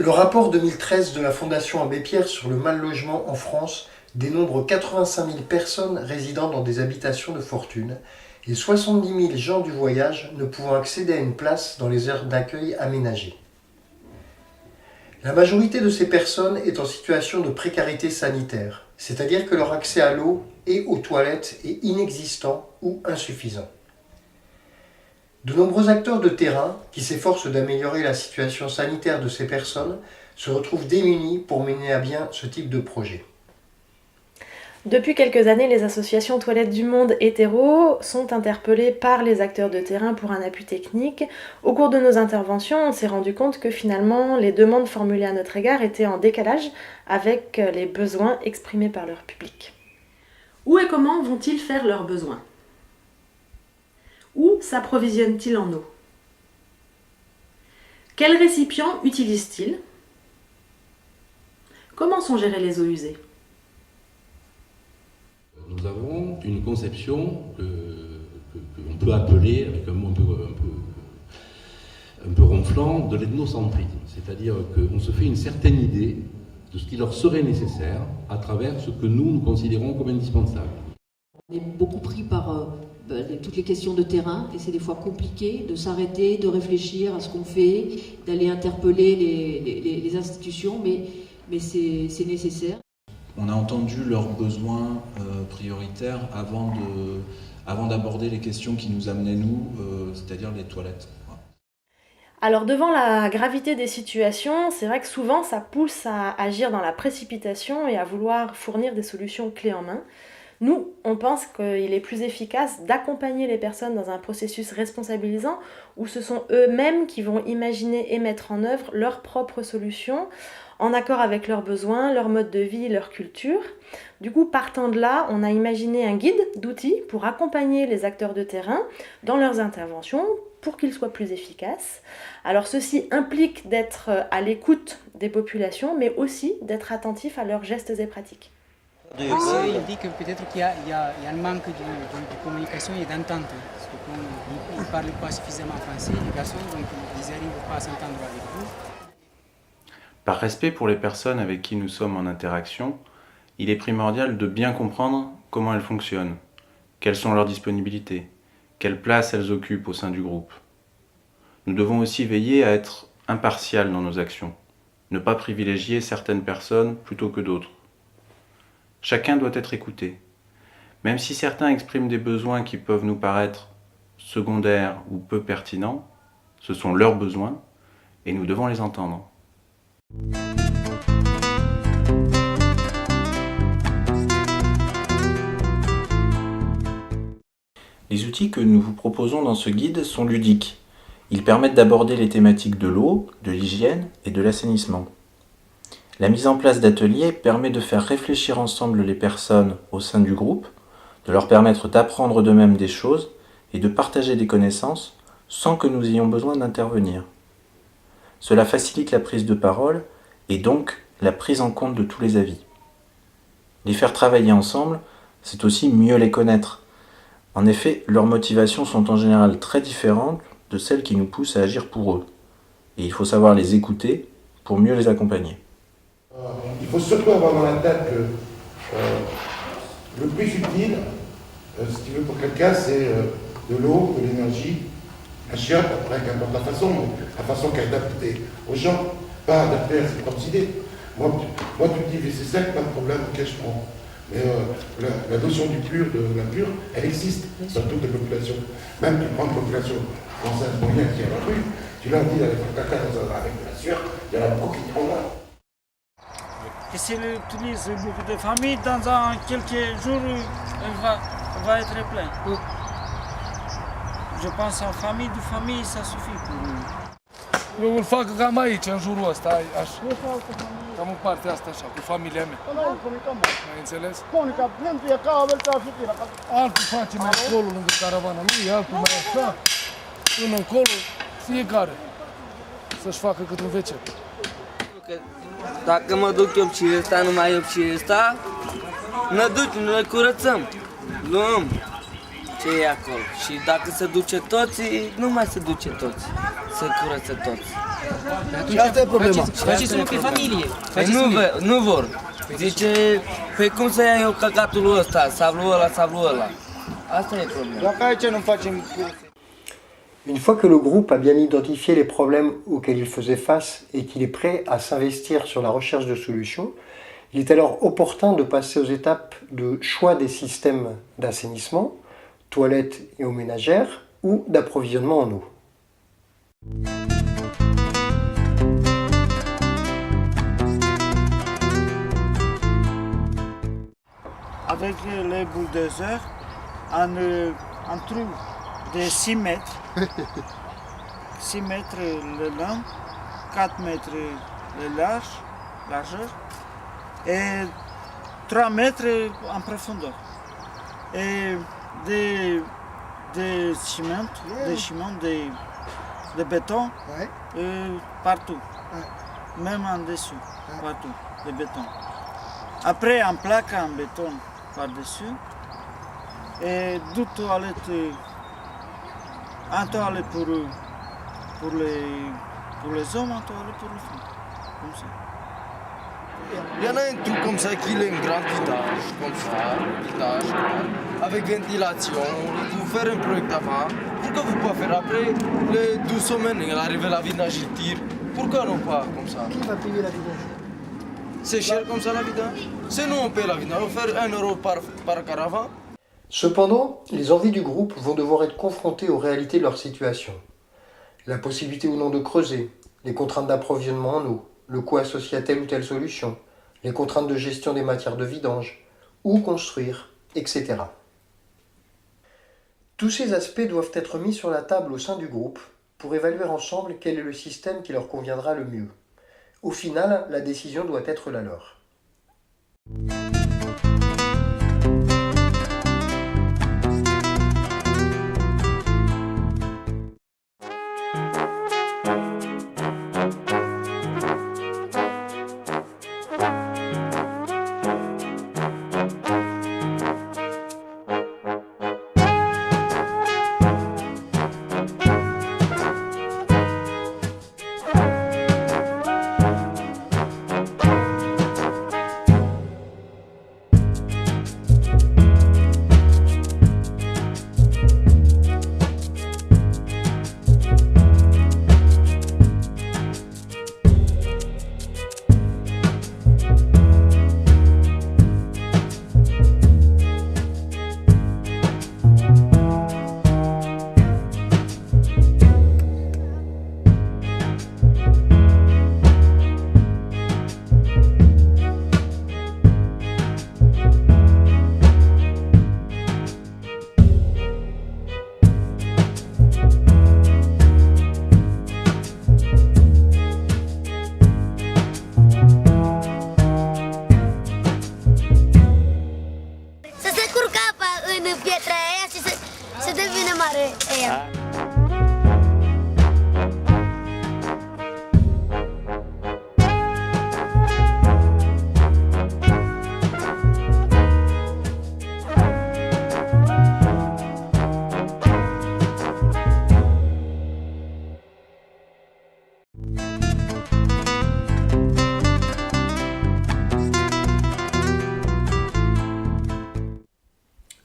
Le rapport 2013 de la Fondation Abbé Pierre sur le mal-logement en France dénombre 85 000 personnes résidant dans des habitations de fortune et 70 000 gens du voyage ne pouvant accéder à une place dans les aires d'accueil aménagées. La majorité de ces personnes est en situation de précarité sanitaire, c'est-à-dire que leur accès à l'eau et aux toilettes est inexistant ou insuffisant. De nombreux acteurs de terrain, qui s'efforcent d'améliorer la situation sanitaire de ces personnes, se retrouvent démunis pour mener à bien ce type de projet. Depuis quelques années, les associations Toilettes du Monde hétéro sont interpellées par les acteurs de terrain pour un appui technique. Au cours de nos interventions, on s'est rendu compte que finalement, les demandes formulées à notre égard étaient en décalage avec les besoins exprimés par leur public. Où et comment vont-ils faire leurs besoins ? Où s'approvisionnent-ils en eau ? Quels récipients utilisent-ils ? Comment sont gérées les eaux usées ? Nous avons une conception que l'on peut appeler, avec un mot un peu ronflant, de l'ethnocentrisme. C'est-à-dire qu'on se fait une certaine idée de ce qui leur serait nécessaire à travers ce que nous considérons comme indispensable. On est beaucoup pris par toutes les questions de terrain, et c'est des fois compliqué de s'arrêter, de réfléchir à ce qu'on fait, d'aller interpeller les institutions, mais c'est nécessaire. On a entendu leurs besoins prioritaires avant d'aborder les questions qui nous amenaient nous, c'est-à-dire les toilettes. Alors devant la gravité des situations, c'est vrai que souvent ça pousse à agir dans la précipitation et à vouloir fournir des solutions clés en main. Nous, on pense qu'il est plus efficace d'accompagner les personnes dans un processus responsabilisant où ce sont eux-mêmes qui vont imaginer et mettre en œuvre leurs propres solutions en accord avec leurs besoins, leur mode de vie, leur culture. Du coup, partant de là, on a imaginé un guide d'outils pour accompagner les acteurs de terrain dans leurs interventions pour qu'ils soient plus efficaces. Alors ceci implique d'être à l'écoute des populations, mais aussi d'être attentif à leurs gestes et pratiques. Il dit que peut-être qu'il y a un manque de communication et d'entente. Parce que comme ils ne parlent pas suffisamment français, les garçons, donc ils n'arrivent pas à s'entendre avec vous. Par respect pour les personnes avec qui nous sommes en interaction, il est primordial de bien comprendre comment elles fonctionnent, quelles sont leurs disponibilités, quelle place elles occupent au sein du groupe. Nous devons aussi veiller à être impartial dans nos actions, ne pas privilégier certaines personnes plutôt que d'autres. Chacun doit être écouté. Même si certains expriment des besoins qui peuvent nous paraître secondaires ou peu pertinents, ce sont leurs besoins et nous devons les entendre. Les outils que nous vous proposons dans ce guide sont ludiques. Ils permettent d'aborder les thématiques de l'eau, de l'hygiène et de l'assainissement. La mise en place d'ateliers permet de faire réfléchir ensemble les personnes au sein du groupe, de leur permettre d'apprendre d'eux-mêmes des choses et de partager des connaissances sans que nous ayons besoin d'intervenir. Cela facilite la prise de parole et donc la prise en compte de tous les avis. Les faire travailler ensemble, c'est aussi mieux les connaître. En effet, leurs motivations sont en général très différentes de celles qui nous poussent à agir pour eux. Et il faut savoir les écouter pour mieux les accompagner. Il faut surtout avoir dans la tête que le plus utile, si tu veux, pour quelqu'un, c'est de l'eau, de l'énergie, un chiotte, après, qu'importe la façon, mais la façon qu'elle est adaptée aux gens, pas adaptée à ses propres idées. Moi tu me dis WC sec, pas de problème, ok, je prends. Mais la notion du pur, de l'impur, elle existe dans toutes les populations. Même tu prends une population française moyenne qui est à la rue, tu leur dis d'aller faire caca avec de la sueur, il y en a beaucoup qui diront là. Et s'il utilise beaucoup de familles, dans quelques jours, elle va être pleine. Je pense en famille, de famille, ça suffit pour nous. Eu îl fac cam aici, în jurul ăsta, așa. Cam în partea asta, așa, cu familia mea. Ai înțeles? Altul facem acolo, lângă caravana lui, altul mai așa, până încolo, fiecare să-și facă cât un WC. Dacă mă duc eu și ăsta, numai eu și ăsta, ne ducem, noi curățăm, luăm ce e acolo. Și dacă se duce toți, nu mai se duce toți. Se curăță toți. Și asta e problema. Faceți pe familie. Nu vor. Zice, pe cum să iau eu căcatul ăsta, sablul ăla. Asta e problema. Dacă aici nu facem Une fois que le groupe a bien identifié les problèmes auxquels il faisait face et qu'il est prêt à s'investir sur la recherche de solutions, il est alors opportun de passer aux étapes de choix des systèmes d'assainissement, toilettes et eaux ménagères, ou d'approvisionnement en eau. Avec les bulldozers, un trou de 6 mètres, 6 mètres le long, 4 mètres le largeur, et 3 mètres en profondeur. Et des ciments, de béton partout, même en dessous, partout, de béton. Après, on plaque en béton par-dessus et deux toilettes, un toilette pour les hommes, un toilette pour les femmes, comme ça. Il y en a un truc comme ça qui est un grand étage, comme ça, étage, avec ventilation. Vous faire un projet avant. Pourquoi vous ne pouvez pas faire après les 2 semaines, il arrive la vidange, il tire. Pourquoi non pas comme ça? Qui va payer la vidange? C'est cher comme ça la vidange? C'est nous on paye la vidange, on fait 1 euro par caravane. Cependant, les envies du groupe vont devoir être confrontées aux réalités de leur situation. La possibilité ou non de creuser, les contraintes d'approvisionnement en eau, le coût associé à telle ou telle solution, les contraintes de gestion des matières de vidange, où construire, etc. Tous ces aspects doivent être mis sur la table au sein du groupe pour évaluer ensemble quel est le système qui leur conviendra le mieux. Au final, la décision doit être la leur.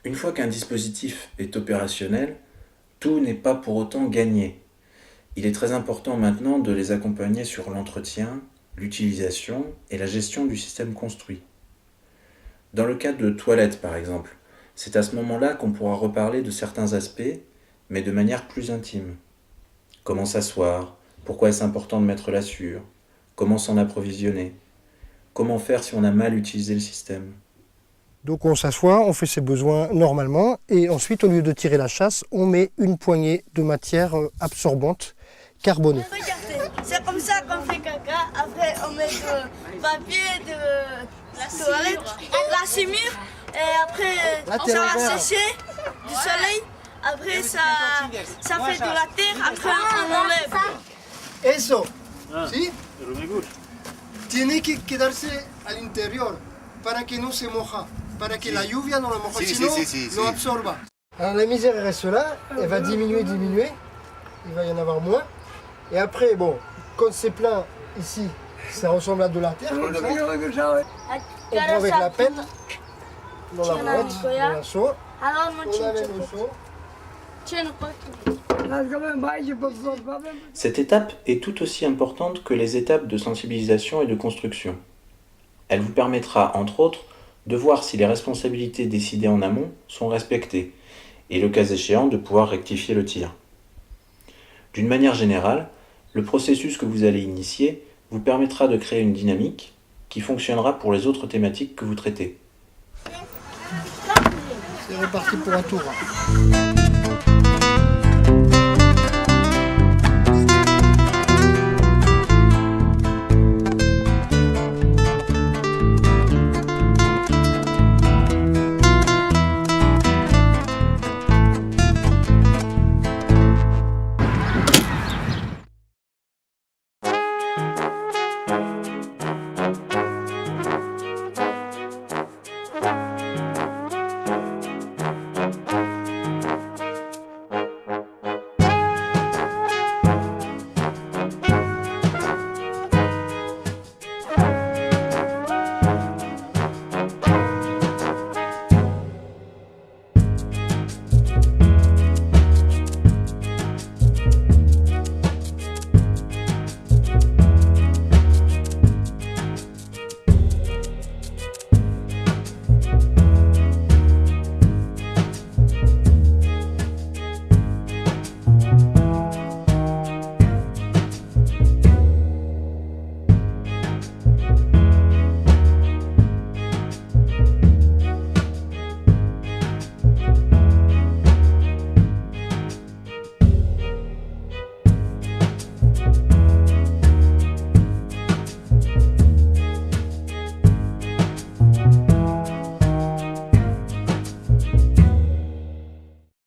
Une fois qu'un dispositif est opérationnel, tout n'est pas pour autant gagné. Il est très important maintenant de les accompagner sur l'entretien, l'utilisation et la gestion du système construit. Dans le cas de toilettes par exemple, c'est à ce moment-là qu'on pourra reparler de certains aspects, mais de manière plus intime. Comment s'asseoir? Pourquoi est-ce important de mettre la sueur? Comment s'en approvisionner? Comment faire si on a mal utilisé le système? Donc on s'assoit, on fait ses besoins normalement et ensuite au lieu de tirer la chasse, on met une poignée de matière absorbante carbonée. Regardez, c'est comme ça qu'on fait caca, après on met du papier, de la toilette, la cimure et après ça va sécher du soleil, après ça fait de la terre, après on enlève. Eso, ¿sí? Tiene que quedarse al interior para que no se moja. Para que la lluvia no lo moje, si no, lo absorba. Alors la misère elle reste là, elle va diminuer, il va y en avoir moins. Et après, bon, quand c'est plein, ici, ça ressemble à de la terre, comme ça. On prend avec la pelle, dans la boîte, dans la seau, on amène au seau. Cette étape est tout aussi importante que les étapes de sensibilisation et de construction. Elle vous permettra, entre autres, de voir si les responsabilités décidées en amont sont respectées, et le cas échéant de pouvoir rectifier le tir. D'une manière générale, le processus que vous allez initier vous permettra de créer une dynamique qui fonctionnera pour les autres thématiques que vous traitez. C'est reparti pour un tour.